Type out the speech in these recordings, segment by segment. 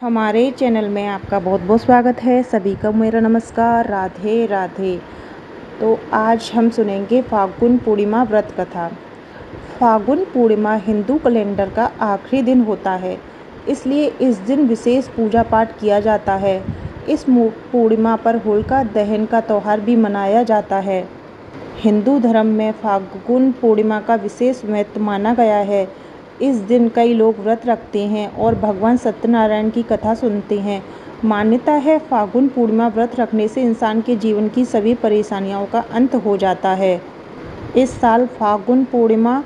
हमारे चैनल में आपका बहुत बहुत स्वागत है। सभी का मेरा नमस्कार, राधे राधे। तो आज हम सुनेंगे फाल्गुन पूर्णिमा व्रत कथा। फाल्गुन पूर्णिमा हिंदू कैलेंडर का आखिरी दिन होता है, इसलिए इस दिन विशेष पूजा पाठ किया जाता है। इस पूर्णिमा पर होलिका दहन का त्यौहार भी मनाया जाता है। हिंदू धर्म में फाल्गुन पूर्णिमा का विशेष महत्व माना गया है। इस दिन कई लोग व्रत रखते हैं और भगवान सत्यनारायण की कथा सुनते हैं। मान्यता है फाल्गुन पूर्णिमा व्रत रखने से इंसान के जीवन की सभी परेशानियों का अंत हो जाता है। इस साल फाल्गुन पूर्णिमा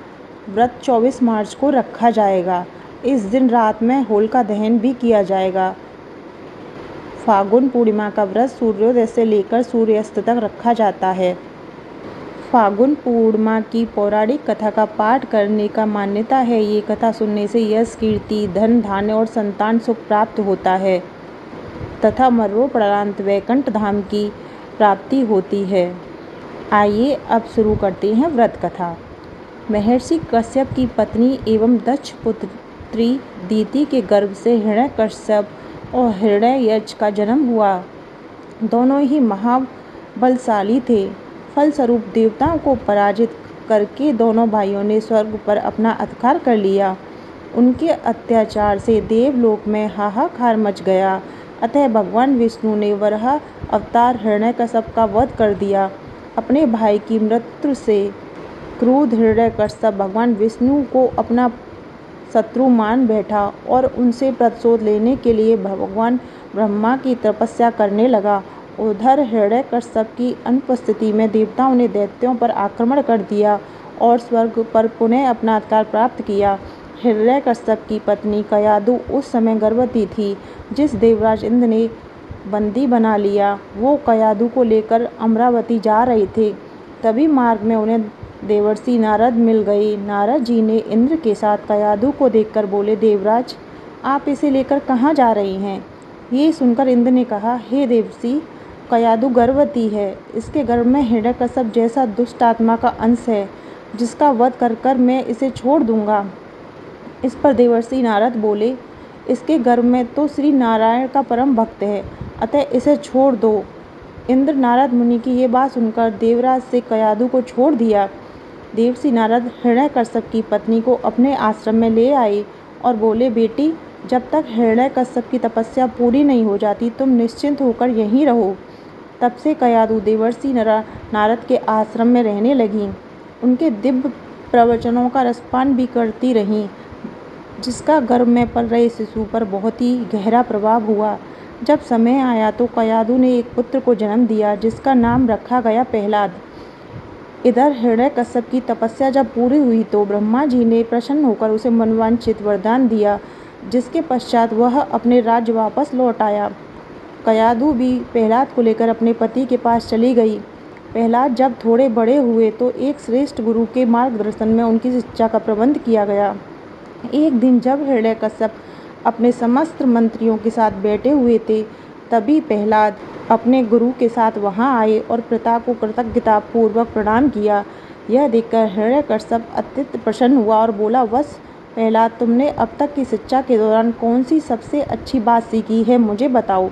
व्रत 24 मार्च को रखा जाएगा। इस दिन रात में होलिका दहन भी किया जाएगा। फाल्गुन पूर्णिमा का व्रत सूर्योदय से लेकर सूर्यास्त तक रखा जाता है। फाल्गुन पूर्णिमा की पौराणिक कथा का पाठ करने का मान्यता है। ये कथा सुनने से यश, कीर्ति, धन धान्य और संतान सुख प्राप्त होता है तथा मरणोपरांत वैकुंठ धाम की प्राप्ति होती है। आइए अब शुरू करते हैं व्रत कथा। महर्षि कश्यप की पत्नी एवं दक्ष पुत्री दीति के गर्भ से हिरण्यकश्यप और हिरण्ययक्ष का जन्म हुआ। दोनों ही महाबलशाली थे। फलस्वरूप देवताओं को पराजित करके दोनों भाइयों ने स्वर्ग पर अपना अधिकार कर लिया। उनके अत्याचार से देवलोक में हाहाकार मच गया। अतः भगवान विष्णु ने वराह अवतार हिरण्यकश्यप का वध कर दिया। अपने भाई की मृत्यु से क्रुद्ध हिरण्यकश्यप भगवान विष्णु को अपना शत्रु मान बैठा और उनसे प्रतिशोध लेने के लिए भगवान ब्रह्मा की तपस्या करने लगा। उधर हिरण्यकश्यप की अनुपस्थिति में देवताओं ने दैत्यों पर आक्रमण कर दिया और स्वर्ग पर पुनः अपना अधिकार प्राप्त किया। हिरण्यकश्यप की पत्नी कयाधु उस समय गर्भवती थी, जिस देवराज इंद्र ने बंदी बना लिया। वो कयाधु को लेकर अमरावती जा रहे थे। तभी मार्ग में उन्हें देवर्षि नारद मिल गए। नारद जी ने इंद्र के साथ कयाधु को देखकर बोले, देवराज, आप इसे लेकर कहाँ जा रहे हैं? ये सुनकर इंद्र ने कहा, हे देवर्षि, कयाधु गर्भवती है। इसके गर्भ में हिरण्यकश्यप जैसा दुष्ट आत्मा का अंश है, जिसका वध कर कर मैं इसे छोड़ दूंगा। इस पर देवर्षि नारद बोले, इसके गर्भ में तो श्री नारायण का परम भक्त है, अतः इसे छोड़ दो। इंद्र नारद मुनि की ये बात सुनकर देवराज से कयाधु को छोड़ दिया। देवर्षि नारद हिरण्यकश्यप की पत्नी को अपने आश्रम में ले आए और बोले, बेटी, जब तक हिरण्यकश्यप की तपस्या पूरी नहीं हो जाती तुम निश्चिंत होकर यहीं रहो। तब से कयाधु देवर्षि नारद के आश्रम में रहने लगी। उनके दिव्य प्रवचनों का रसपान भी करती रहीं, जिसका गर्भ में पल रहे शिशु पर बहुत ही गहरा प्रभाव हुआ। जब समय आया तो कयाधु ने एक पुत्र को जन्म दिया, जिसका नाम रखा गया प्रहलाद। इधर हिरण्यकश्यप की तपस्या जब पूरी हुई तो ब्रह्मा जी ने प्रसन्न होकर उसे मनवांछित वरदान दिया, जिसके पश्चात वह अपने राज्य वापस लौट आया। कयाधु भी प्रहलाद को लेकर अपने पति के पास चली गई। प्रहलाद जब थोड़े बड़े हुए तो एक श्रेष्ठ गुरु के मार्गदर्शन में उनकी शिक्षा का प्रबंध किया गया। एक दिन जब हिरण्यकश्यप अपने समस्त मंत्रियों के साथ बैठे हुए थे, तभी प्रहलाद अपने गुरु के साथ वहां आए और पिता को कृतज्ञतापूर्वक प्रणाम किया। यह देखकर हिरण्यकश्यप अत्यंत प्रसन्न हुआ और बोला, वत्स प्रहलाद, तुमने अब तक की शिक्षा के दौरान कौन सी सबसे अच्छी बात सीखी है, मुझे बताओ।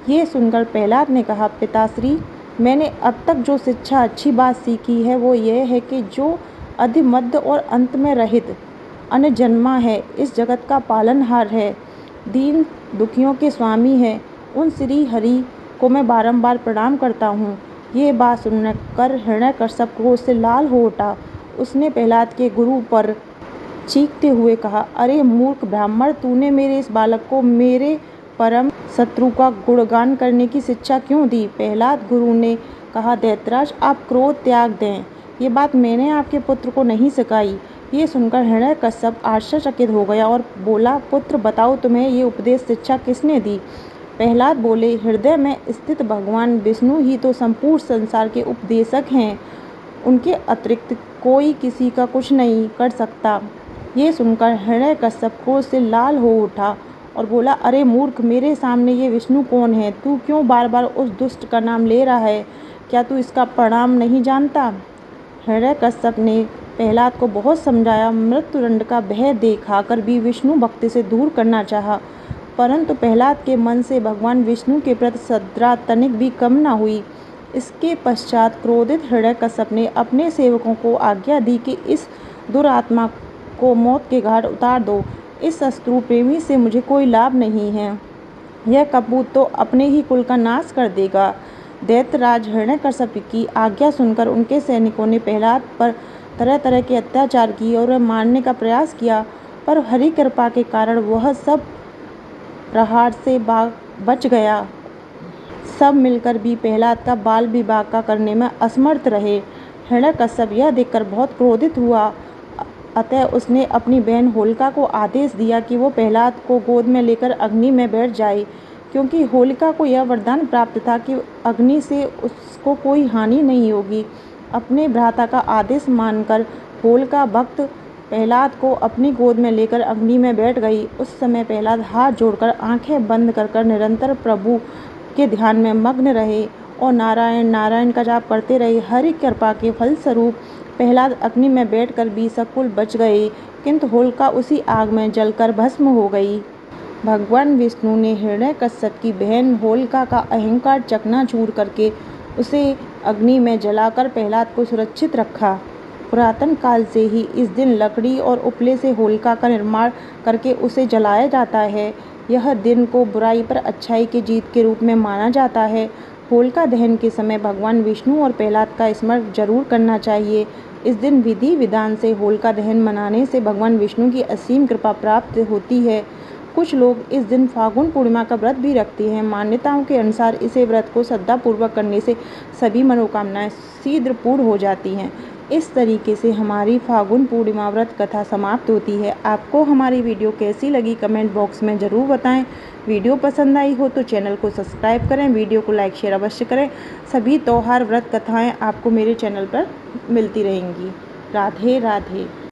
ये सुनकर प्रहलाद ने कहा, पिताश्री, मैंने अब तक जो शिक्षा अच्छी बात सीखी है वो यह है कि जो आदि मध्य और अंत में रहित अनजन्मा है, इस जगत का पालनहार है, दीन दुखियों के स्वामी है, उन श्री हरि को मैं बारंबार प्रणाम करता हूँ। ये बात सुनकर हिरण्यकश्यप को उससे लाल हो उठा। उसने प्रहलाद के गुरु पर चीखते हुए कहा, अरे मूर्ख ब्राह्मण, तूने मेरे इस बालक को मेरे परम शत्रु का गुणगान करने की शिक्षा क्यों दी? प्रहलाद गुरु ने कहा, दैत्यराज, आप क्रोध त्याग दें। ये बात मैंने आपके पुत्र को नहीं सिखाई। ये सुनकर हिरण्यकश्यप आश्चर्यचकित हो गया और बोला, पुत्र, बताओ, तुम्हें ये उपदेश शिक्षा किसने दी? प्रहलाद बोले, हृदय में स्थित भगवान विष्णु ही तो संपूर्ण संसार के उपदेशक हैं। उनके अतिरिक्त कोई किसी का कुछ नहीं कर सकता। ये सुनकर हिरण्यकश्यप क्रोध से लाल हो उठा और बोला, अरे मूर्ख, मेरे सामने ये विष्णु कौन है? तू क्यों बार बार उस दुष्ट का नाम ले रहा है? क्या तू इसका परिणाम नहीं जानता? हिरण्यकश्यप ने प्रहलाद को बहुत समझाया। मृत्युदंड का भय दिखाकर भी विष्णु भक्ति से दूर करना चाहा। परंतु प्रहलाद के मन से भगवान विष्णु के प्रति श्रद्धा तनिक भी कम न हुई। इसके पश्चात क्रोधित हिरण्यकश्यप ने अपने सेवकों को आज्ञा दी कि इस दुरात्मा को मौत के घाट उतार दो। इस शत्रु प्रेमी से मुझे कोई लाभ नहीं है। यह कपूत तो अपने ही कुल का नाश कर देगा। दैत्यराज हिरण्यकश्यप की आज्ञा सुनकर उनके सैनिकों ने प्रहलाद पर तरह तरह के अत्याचार किए और मारने का प्रयास किया, पर हरि कृपा के कारण वह सब प्रहार से बच गया। सब मिलकर भी प्रहलाद का बाल विवाह का करने में असमर्थ रहे। हिरण्यकश्यप यह देखकर बहुत क्रोधित हुआ, अतः उसने अपनी बहन होलिका को आदेश दिया कि वो प्रहलाद को गोद में लेकर अग्नि में बैठ जाए, क्योंकि होलिका को यह वरदान प्राप्त था कि अग्नि से उसको कोई हानि नहीं होगी। अपने भ्राता का आदेश मानकर होलिका भक्त प्रहलाद को अपनी गोद में लेकर अग्नि में बैठ गई। उस समय प्रहलाद हाथ जोड़कर आंखें बंद कर निरंतर प्रभु के ध्यान में मग्न रहे और नारायण नारायण का जाप करते रहे। हरि कृपा के फलस्वरूप प्रहलाद अग्नि में बैठकर भी सकुल बच गए, किंतु होलिका उसी आग में जलकर भस्म हो गई। भगवान विष्णु ने हिरण्यकश्यप की बहन होलिका का अहंकार चकनाचूर करके उसे अग्नि में जलाकर प्रहलाद को सुरक्षित रखा। पुरातन काल से ही इस दिन लकड़ी और उपले से होलिका का निर्माण करके उसे जलाया जाता है। यह दिन को बुराई पर अच्छाई की जीत के रूप में माना जाता है। होलिका दहन के समय भगवान विष्णु और प्रहलाद का स्मरण जरूर करना चाहिए। इस दिन विधि विधान से होलिका दहन मनाने से भगवान विष्णु की असीम कृपा प्राप्त होती है। कुछ लोग इस दिन फागुन पूर्णिमा का व्रत भी रखते हैं। मान्यताओं के अनुसार इसे व्रत को श्रद्धापूर्वक करने से सभी मनोकामनाएं शीघ्र पूर्ण हो जाती हैं। इस तरीके से हमारी फागुन पूर्णिमा व्रत कथा समाप्त होती है। आपको हमारी वीडियो कैसी लगी कमेंट बॉक्स में ज़रूर बताएं। वीडियो पसंद आई हो तो चैनल को सब्सक्राइब करें, वीडियो को लाइक शेयर अवश्य करें। सभी त्योहार व्रत कथाएं आपको मेरे चैनल पर मिलती रहेंगी। राधे राधे।